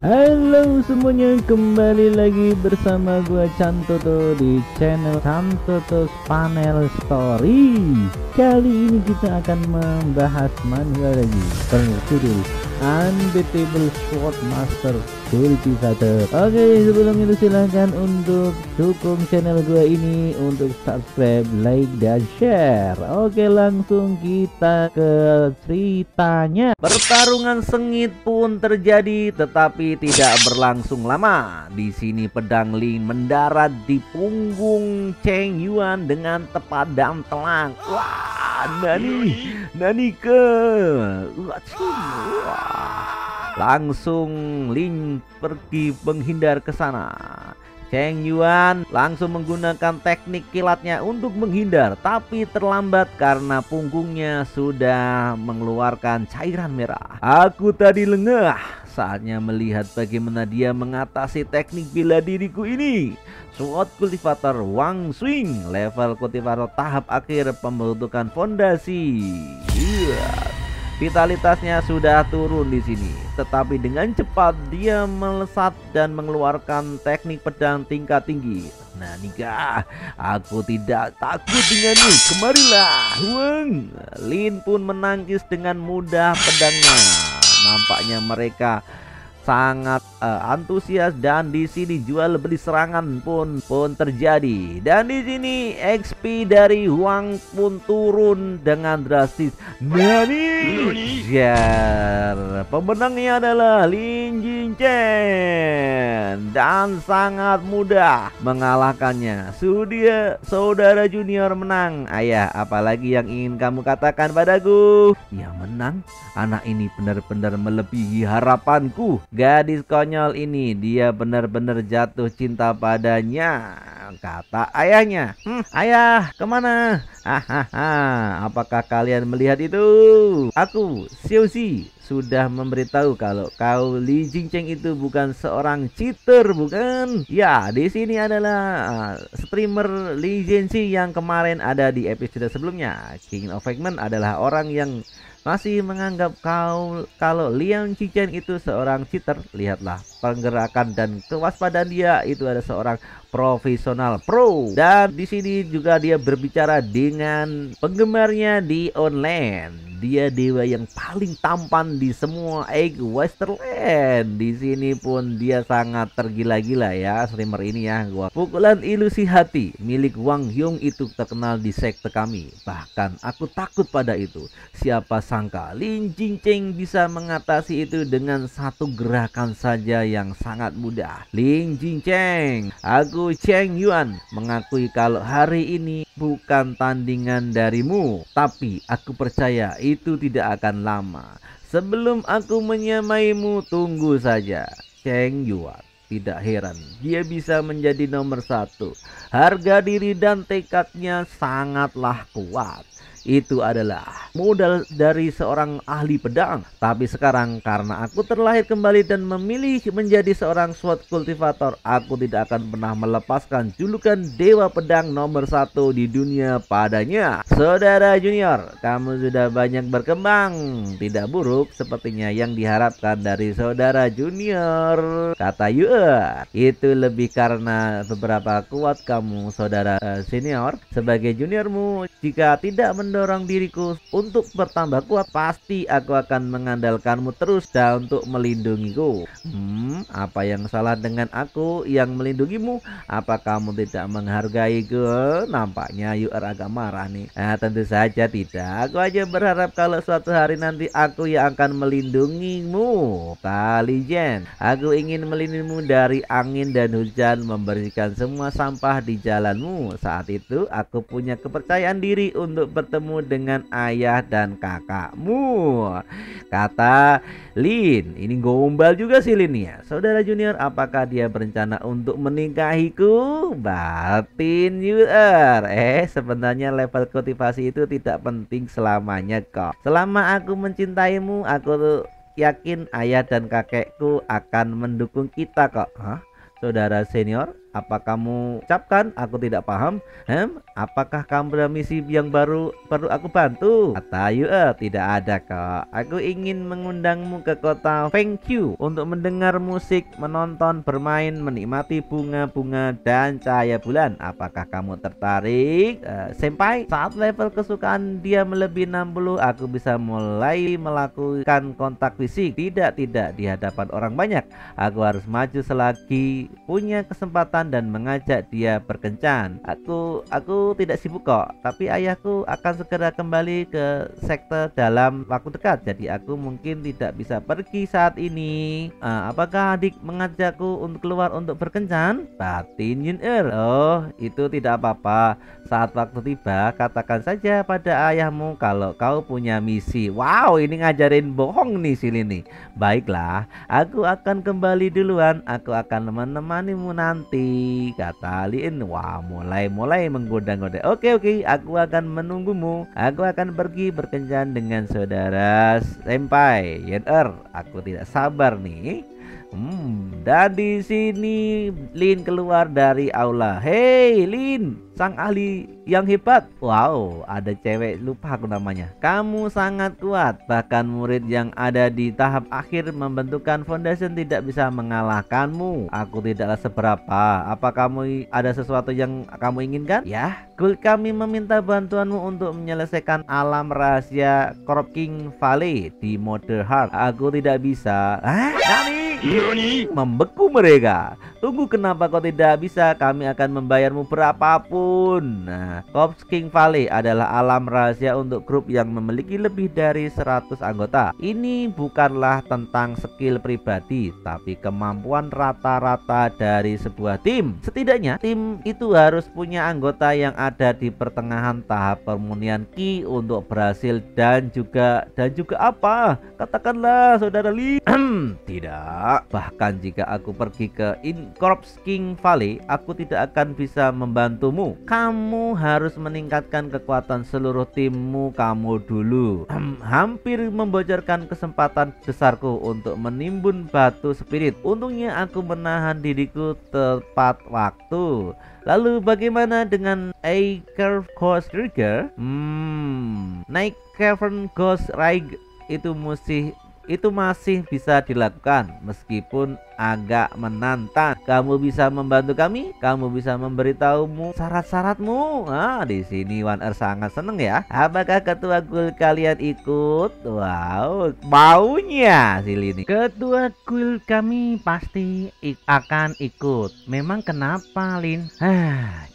Halo semuanya, kembali lagi bersama gua Cantoto di channel Cantoto's Panel Story. Kali ini kita akan membahas manual lagi berjudul Unbeatable Sword Master Cultivator. Oke, sebelum itu silahkan untuk dukung channel gua ini untuk subscribe, like, dan share. Oke, langsung kita ke ceritanya. Pertarungan sengit pun terjadi, tetapi tidak berlangsung lama. Di sini pedang Lin mendarat di punggung Cheng Yuan dengan tepat dan telak. Wah, nani ke. Langsung Lin pergi menghindar ke sana. Cheng Yuan langsung menggunakan teknik kilatnya untuk menghindar, tapi terlambat karena punggungnya sudah mengeluarkan cairan merah. Aku tadi lengah, saatnya melihat bagaimana dia mengatasi teknik bela diriku ini. Sword Cultivator Wang Swing, level kultivator tahap akhir pembentukan fondasi. Vitalitasnya sudah turun di sini, tetapi dengan cepat dia melesat dan mengeluarkan teknik pedang tingkat tinggi. Nah, nikah, aku tidak takut denganmu. Kemarilah, Wang. Lin pun menangkis dengan mudah pedangnya. Nampaknya mereka sangat antusias, dan di sini jual beli serangan pun terjadi. Dan di sini XP dari Huang pun turun dengan drastis. Pemenangnya adalah Lin Jinchen dan sangat mudah mengalahkannya. Sudah saudara junior menang. Ayah, apalagi yang ingin kamu katakan padaku? Yang menang, anak ini benar-benar melebihi harapanku. Gadis konyol ini, dia benar-benar jatuh cinta padanya, kata ayahnya. Ayah, kemana? Hahaha, apakah kalian melihat itu? Aku, Xiaoxi, sudah memberitahu kalau kau Li Jincheng itu bukan seorang cheater, bukan? Ya, di sini adalah streamer Li Jinxi yang kemarin ada di episode sebelumnya. King of Eggman adalah orang yang masih menganggap kalau Liang Qichen itu seorang cheater. Lihatlah pergerakan dan kewaspadaan dia, itu ada seorang profesional pro. Dan di sini juga dia berbicara dengan penggemarnya di online. Dia dewa yang paling tampan di semua Egg Westerland. Di sini pun dia sangat tergila-gila ya, streamer ini ya. Pukulan ilusi hati milik Wang Hyung itu terkenal di sekte kami. Bahkan aku takut pada itu. Siapa sangka Lin Jincheng bisa mengatasi itu dengan satu gerakan saja yang sangat mudah. Lin Jincheng, aku Cheng Yuan mengakui kalau hari ini bukan tandingan darimu, tapi aku percaya itu tidak akan lama. Sebelum aku menyamaimu, tunggu saja. Cheng Yuan tidak heran dia bisa menjadi nomor satu. Harga diri dan tekadnya sangatlah kuat. Itu adalah modal dari seorang ahli pedang. Tapi sekarang karena aku terlahir kembali dan memilih menjadi seorang sword cultivator, aku tidak akan pernah melepaskan julukan dewa pedang nomor satu di dunia padanya. Saudara junior, kamu sudah banyak berkembang. Tidak buruk sepertinya yang diharapkan dari saudara junior, kata Yue. Itu lebih karena beberapa kuat kamu saudara senior. Sebagai juniormu, jika tidak mendorong diriku untuk bertambah kuat, pasti aku akan mengandalkanmu terus dan untuk melindungiku. Apa yang salah dengan aku yang melindungimu? Apa kamu tidak menghargaiku? Nampaknya Yuer agak marah nih. Tentu saja tidak. Aku aja berharap kalau suatu hari nanti aku yang akan melindungimu, Kali Jen. Aku ingin melindungimu dari angin dan hujan, membersihkan semua sampah di jalanmu. Saat itu aku punya kepercayaan diri untuk bertemu dengan ayah dan kakakmu, kata Lin. Ini gombal juga sih Lin ya. Saudara junior, apakah dia berencana untuk menikahiku? Batin Yuer. Sebenarnya level kultivasi itu tidak penting selamanya kok. Selama aku mencintaimu, aku yakin ayah dan kakekku akan mendukung kita kok. Saudara senior, Apa kamu ucapkan? Aku tidak paham. Apakah kamu ada misi yang baru perlu aku bantu? Kata Yue, tidak ada kok. Aku ingin mengundangmu ke kota Fengqiu untuk mendengar musik, menonton, bermain, menikmati bunga-bunga dan cahaya bulan. Apakah kamu tertarik? Senpai, saat level kesukaan dia melebihi 60, aku bisa mulai melakukan kontak fisik. Tidak di hadapan orang banyak. Aku harus maju selagi punya kesempatan dan mengajak dia berkencan. Aku tidak sibuk kok, tapi ayahku akan segera kembali ke sekte dalam waktu dekat. Jadi aku mungkin tidak bisa pergi saat ini. Apakah adik mengajakku untuk keluar untuk berkencan? Batin Yin-er. Oh, itu tidak apa-apa. Saat waktu tiba, katakan saja pada ayahmu kalau kau punya misi. Wow, ini ngajarin bohong nih si Lin nih. Baiklah, aku akan kembali duluan. Aku akan menemanimu nanti, kata Lin. Wah, mulai menggoda-goda. Oke, aku akan menunggumu. Aku akan pergi berkencan dengan saudara Senpai Yin-er. Aku tidak sabar nih. Dan di sini Lin keluar dari aula. Hei Lin, sang ahli yang hebat. Wow, ada cewek, lupa aku namanya. Kamu sangat kuat. Bahkan murid yang ada di tahap akhir membentukkan foundation tidak bisa mengalahkanmu. Aku tidaklah seberapa. Apa kamu ada sesuatu yang kamu inginkan? Ya, kami meminta bantuanmu untuk menyelesaikan alam rahasia Crop King Valley di mode hard. Aku tidak bisa. Nani? Membeku mereka. Tunggu, kenapa kau tidak bisa? Kami akan membayarmu berapapun. Nah, Crop King Valley adalah alam rahasia untuk grup yang memiliki lebih dari 100 anggota. Ini bukanlah tentang skill pribadi, tapi kemampuan rata-rata dari sebuah tim. Setidaknya tim itu harus punya anggota yang ada di pertengahan tahap permunian Ki untuk berhasil dan juga apa? Katakanlah saudara Lee. Tidak. Bahkan jika aku pergi ke Crop King Valley, aku tidak akan bisa membantumu. Kamu harus meningkatkan kekuatan seluruh timmu kamu dulu. Hampir membocorkan kesempatan besarku untuk menimbun batu spirit. Untungnya aku menahan diriku tepat waktu. Lalu bagaimana dengan Acre Ghost Trigger? Naik Cavern Ghost Ride itu masih bisa dilakukan meskipun agak menantang. Kamu bisa membantu kami? Kamu bisa memberitahumu syarat-syaratmu? Di sini Wan-er sangat seneng ya. Apakah ketua guild kalian ikut? Wow, maunya si Lini. Ketua guild kami pasti akan ikut. Memang kenapa, Lin?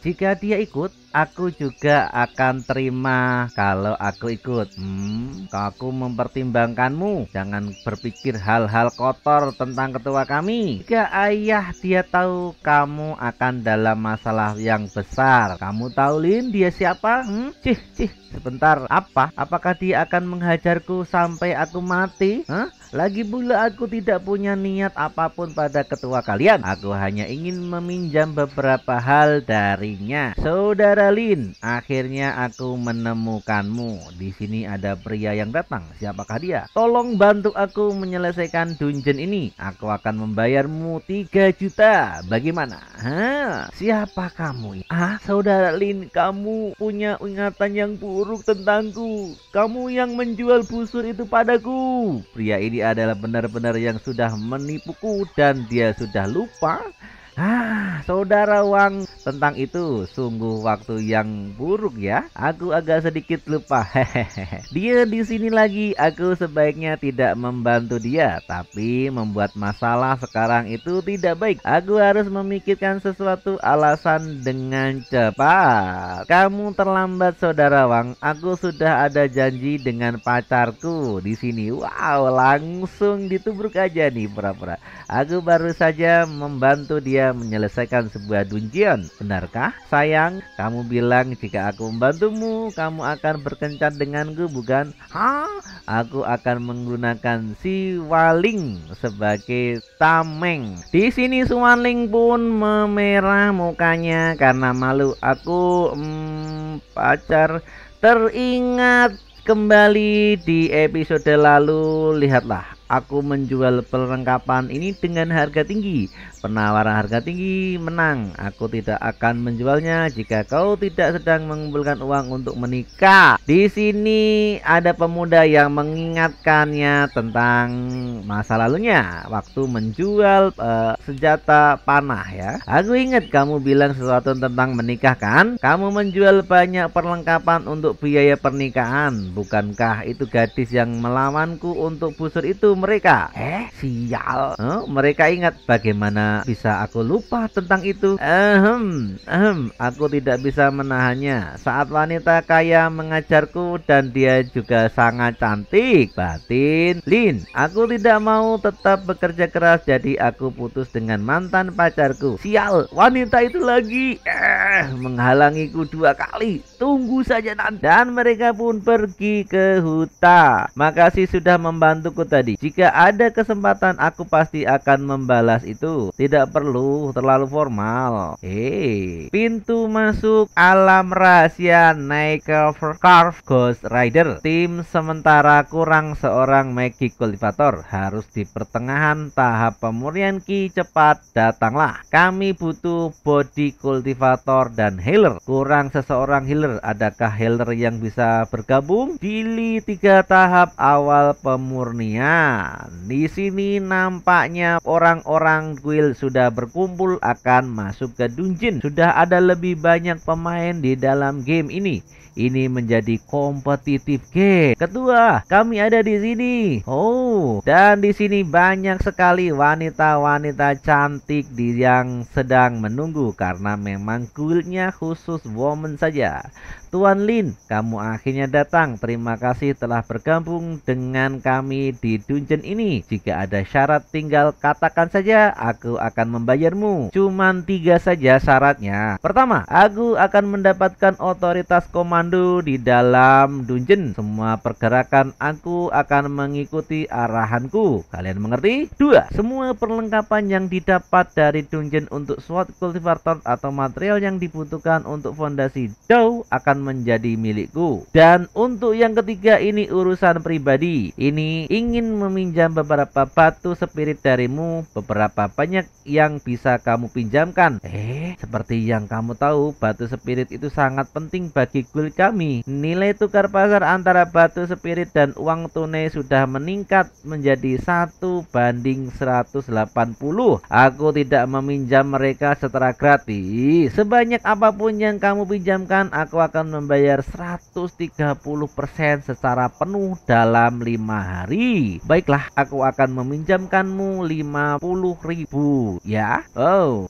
Jika dia ikut, aku juga akan terima kalau aku ikut. Aku mempertimbangkanmu. Jangan berpikir hal-hal kotor tentang ketua kami. Jika ayah dia tahu kamu akan dalam masalah yang besar. Kamu tahu Lin dia siapa? Sebentar, apakah dia akan menghajarku sampai aku mati? Lagi pula aku tidak punya niat apapun pada ketua kalian. Aku hanya ingin meminjam beberapa hal darinya. Saudara Lin, akhirnya aku menemukanmu. Di sini ada pria yang datang. Siapakah dia? Tolong bantu aku menyelesaikan dungeon ini. Aku akan membayarmu 3 juta. Bagaimana? Siapa kamu? Saudara Lin, kamu punya ingatan yang buruk tentangku. Kamu yang menjual busur itu padaku. Pria ini adalah benar-benar yang sudah menipuku dan dia sudah lupa. Saudara Wang, tentang itu sungguh waktu yang buruk ya. Aku agak sedikit lupa. Dia di sini lagi. Aku sebaiknya tidak membantu dia, tapi membuat masalah sekarang itu tidak baik. Aku harus memikirkan sesuatu alasan dengan cepat. Kamu terlambat saudara Wang. Aku sudah ada janji dengan pacarku di sini. Wow, langsung ditubruk aja nih pura-pura. Aku baru saja membantu dia menyelesaikan sebuah dungeon. Benarkah sayang? Kamu bilang jika aku membantumu kamu akan berkencan denganku, bukan? Aku akan menggunakan si Waling sebagai tameng. Di sini si Waling pun memerah mukanya karena malu. Aku pacar teringat kembali di episode lalu. Lihatlah aku menjual perlengkapan ini dengan harga tinggi. Penawaran harga tinggi menang. Aku tidak akan menjualnya jika kau tidak sedang mengumpulkan uang untuk menikah. Di sini ada pemuda yang mengingatkannya tentang masa lalunya waktu menjual senjata panah ya. Aku ingat kamu bilang sesuatu tentang menikah kan? Kamu menjual banyak perlengkapan untuk biaya pernikahan. Bukankah itu gadis yang melawanku untuk busur itu mereka? Sial. Mereka ingat. Bagaimana bisa aku lupa tentang itu? Aku tidak bisa menahannya. Saat wanita kaya mengajarku dan dia juga sangat cantik. Batin, Lin, aku tidak mau tetap bekerja keras, jadi aku putus dengan mantan pacarku. Sial, wanita itu lagi menghalangiku 2 kali. Tunggu saja nanti. Dan mereka pun pergi ke hutan. Makasih sudah membantuku tadi. Jika ada kesempatan aku pasti akan membalas itu. Tidak perlu terlalu formal. Pintu masuk alam rahasia naik Carve Ghost Rider. Tim sementara kurang seorang Magic Cultivator. Harus di pertengahan tahap pemurnian ki. Cepat datanglah. Kami butuh body cultivator dan healer. Kurang seseorang healer. Adakah healer yang bisa bergabung? Pilih 3 tahap awal pemurnian. Di sini nampaknya orang-orang guild sudah berkumpul akan masuk ke dungeon. Sudah ada lebih banyak pemain di dalam game ini. Ini menjadi kompetitif game. Ketua, kami ada di sini. Dan di sini banyak sekali wanita-wanita cantik yang sedang menunggu karena memang guildnya khusus woman saja. Tuan Lin, kamu akhirnya datang. Terima kasih telah bergabung dengan kami di dungeon ini. Jika ada syarat tinggal katakan saja, aku akan membayarmu. Cuman 3 saja syaratnya. Pertama, aku akan mendapatkan otoritas komando di dalam dungeon. Semua pergerakan aku akan mengikuti arahanku. Kalian mengerti? 2, semua perlengkapan yang didapat dari dungeon untuk sword cultivator atau material yang dibutuhkan untuk fondasi Dao akan menjadi milikku. Dan untuk yang ketiga, ini urusan pribadi. Ini ingin meminjam beberapa batu spirit darimu. Beberapa banyak yang bisa kamu pinjamkan. Seperti yang kamu tahu, batu spirit itu sangat penting bagi guild kami. Nilai tukar pasar antara batu spirit dan uang tunai sudah meningkat menjadi 1:180. Aku tidak meminjam mereka secara gratis. Sebanyak apapun yang kamu pinjamkan, aku akan membayar 130% secara penuh dalam 5 hari. Baiklah, aku akan meminjamkanmu 50.000 ya.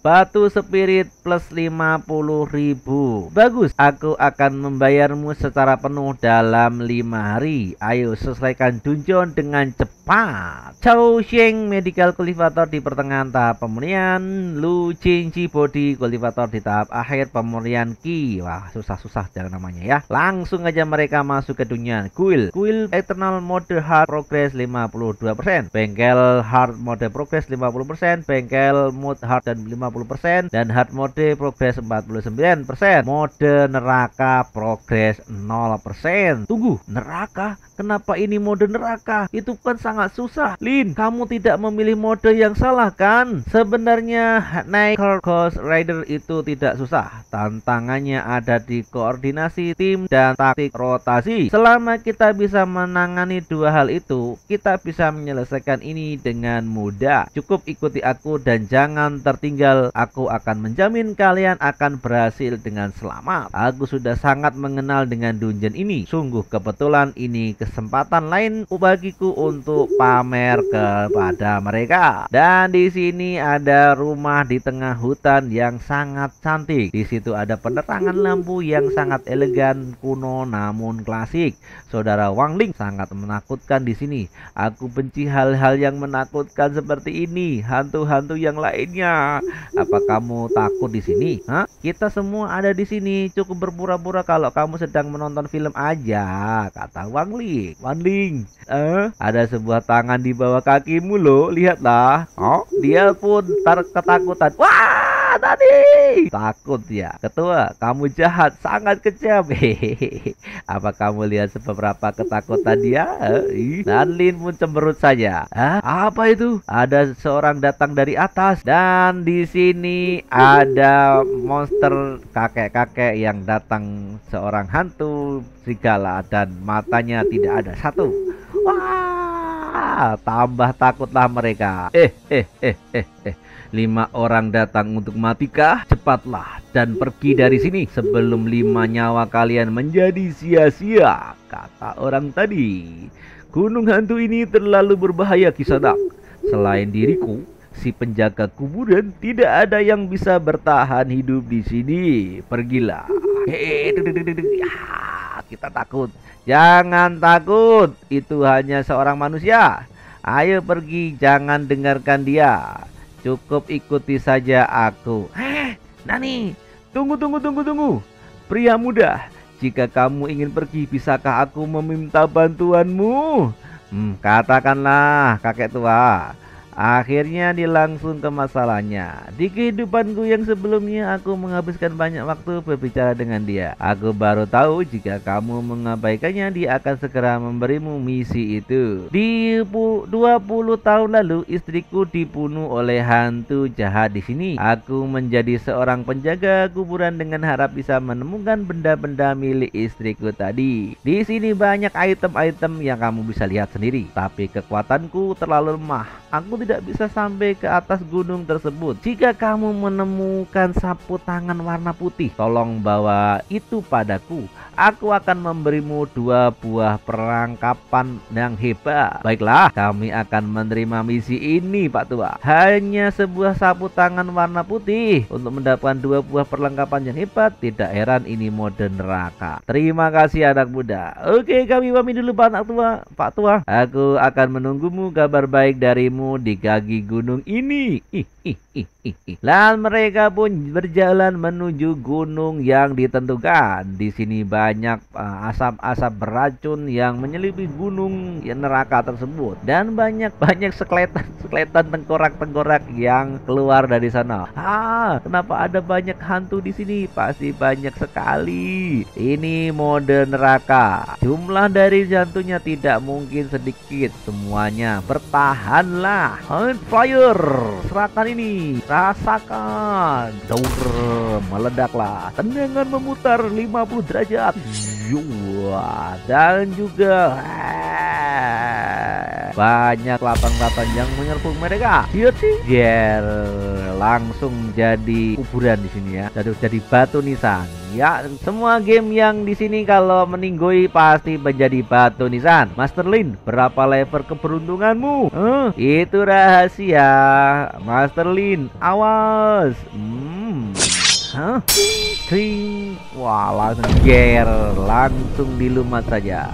Batu spirit plus 50.000. Bagus, aku akan membayarmu secara penuh dalam 5 hari. Ayo selesaikan dungeon dengan cepat. Chao Sheng Medical Cultivator di pertengahan tahap pemurnian. Lu Qingqi Body Cultivator di tahap akhir pemurnian ki. Wah, susah-susah namanya ya. Langsung aja mereka masuk ke dunia guild. Eternal Mode Hard Progress 52%, Bengkel Hard Mode Progress 50%, Bengkel Mode Hard dan 50%, dan Hard Mode Progress 49%, Mode Neraka Progress 0%. Tunggu, neraka? Kenapa ini mode neraka? Itu kan sangat susah. Lin, kamu tidak memilih mode yang salah kan? Sebenarnya naik Ghost Rider itu tidak susah. Tantangannya ada di koordinasi tim dan taktik rotasi. Selama kita bisa menangani 2 hal itu, kita bisa menyelesaikan ini dengan mudah. Cukup ikuti aku dan jangan tertinggal. Aku akan menjamin kalian akan berhasil dengan selamat. Aku sudah sangat mengenal dengan dungeon ini. Sungguh kebetulan ini kesempatan lain bagiku untuk pamer kepada mereka. Dan di sini ada rumah di tengah hutan yang sangat cantik. Di situ ada penerangan lampu yang sangat elegan, kuno namun klasik. Saudara Wang Ling sangat menakutkan di sini. Aku benci hal-hal yang menakutkan seperti ini. Hantu-hantu yang lainnya. Apa kamu takut di sini? Kita semua ada di sini. Cukup berpura-pura kalau kamu sedang menonton film aja, kata Wang Ling. Ada sebuah tangan di bawah kakimu loh. Lihatlah. Dia pun ketakutan. Wah! Tadi takut ya. Ketua, kamu jahat, sangat kejam. Hehehe. Apa kamu lihat beberapa ketakutan dia? Dan Lin pun cemberut saja. Apa itu? Ada seorang datang dari atas, dan di sini ada monster kakek-kakek yang datang, seorang hantu serigala dan matanya tidak ada satu. Wah, tambah takutlah mereka. 5 orang datang untuk matikah? Cepatlah dan pergi dari sini sebelum 5 nyawa kalian menjadi sia-sia, kata orang tadi. Gunung hantu ini terlalu berbahaya, Kisanak. Selain diriku, si penjaga kuburan, tidak ada yang bisa bertahan hidup di sini. Pergilah. Kita takut. Jangan takut, itu hanya seorang manusia. Ayo pergi, jangan dengarkan dia. Cukup ikuti saja aku. Nani, tunggu. Pria muda, jika kamu ingin pergi, bisakah aku meminta bantuanmu? Katakanlah, kakek tua. Akhirnya dilangsung ke masalahnya. Di kehidupanku yang sebelumnya, aku menghabiskan banyak waktu berbicara dengan dia. Aku baru tahu jika kamu mengabaikannya, dia akan segera memberimu misi itu. Di 20 tahun lalu, istriku dibunuh oleh hantu jahat di sini. Aku menjadi seorang penjaga kuburan dengan harap bisa menemukan benda-benda milik istriku tadi. Di sini banyak item-item yang kamu bisa lihat sendiri, tapi kekuatanku terlalu lemah. Aku tidak bisa sampai ke atas gunung tersebut. Jika kamu menemukan sapu tangan warna putih, tolong bawa itu padaku. Aku akan memberimu 2 buah perlengkapan yang hebat. Baiklah, kami akan menerima misi ini, Pak Tua. Hanya sebuah sapu tangan warna putih untuk mendapatkan 2 buah perlengkapan yang hebat. Tidak heran ini mode neraka. Terima kasih anak muda. Oke, kami pamit dulu Pak Tua. Aku akan menunggumu kabar baik darimu di kaki gunung ini. Dan mereka pun berjalan menuju gunung yang ditentukan. Di sini banyak asap-asap beracun yang menyelimuti gunung neraka tersebut, dan banyak skeleton tengkorak yang keluar dari sana. Kenapa ada banyak hantu di sini? Pasti banyak sekali. Ini mode neraka. Jumlah dari hantunya tidak mungkin sedikit. Semuanya bertahanlah. Fire, serahkan ini, rasakan. Meledaklah. Tendangan memutar 50 derajat. Dan juga banyak kelapa-kelapa yang menyerbu mereka. Langsung jadi kuburan di sini ya. Jadi batu nisan. Ya, semua game yang di sini kalau meninggoy pasti menjadi batu nisan. Master Lin, berapa level keberuntunganmu? Itu rahasia. Master Lin, awas. Wah, langsung dilumat saja.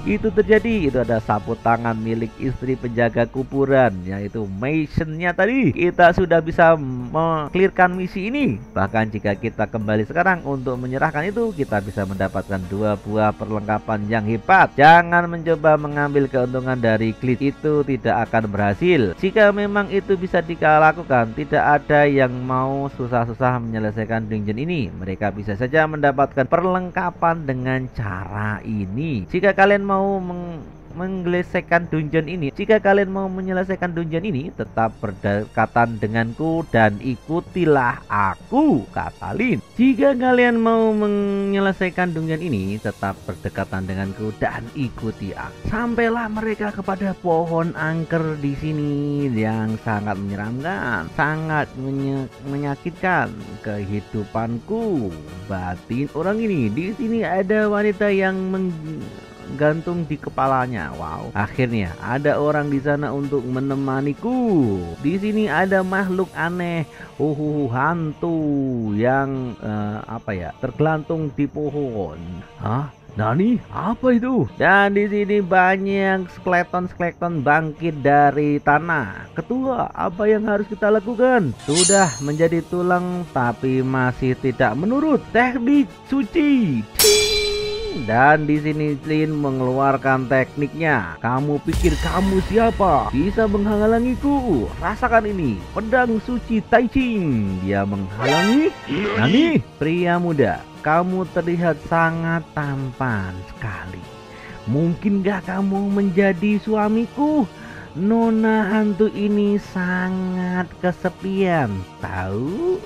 Itu terjadi. Itu ada sapu tangan milik istri penjaga kuburan, yaitu missionnya tadi. Kita sudah bisa mengklirkan misi ini. Bahkan jika kita kembali sekarang untuk menyerahkan itu, kita bisa mendapatkan 2 buah perlengkapan yang hebat. Jangan mencoba mengambil keuntungan dari glitch, itu tidak akan berhasil. Jika memang itu bisa dilakukan, tidak ada yang mau susah-susah menyelesaikan dungeon ini. Mereka bisa saja mendapatkan perlengkapan dengan cara ini. Jika kalian mau menyelesaikan dungeon ini, tetap berdekatan denganku dan ikutilah aku, kata Lin. Jika kalian mau menyelesaikan dungeon ini, tetap berdekatan denganku dan ikuti aku. Sampailah mereka kepada pohon angker di sini yang sangat menyeramkan, sangat menyakitkan kehidupanku batin orang ini. Di sini ada wanita yang gantung di kepalanya. Wow, akhirnya ada orang di sana untuk menemaniku. Di sini ada makhluk aneh, hantu yang tergelantung di pohon. Nani, apa itu? Dan di sini banyak skeleton bangkit dari tanah. Ketua, apa yang harus kita lakukan? Sudah menjadi tulang tapi masih tidak menurut teknik suci. Dan di sini Lin mengeluarkan tekniknya. Kamu pikir kamu siapa? Bisa menghalangiku? Rasakan ini, pedang suci Tai Ching. Dia menghalangi. Nani, pria muda, kamu terlihat sangat tampan sekali. Mungkin gak kamu menjadi suamiku? Nona hantu ini sangat kesepian, tahu?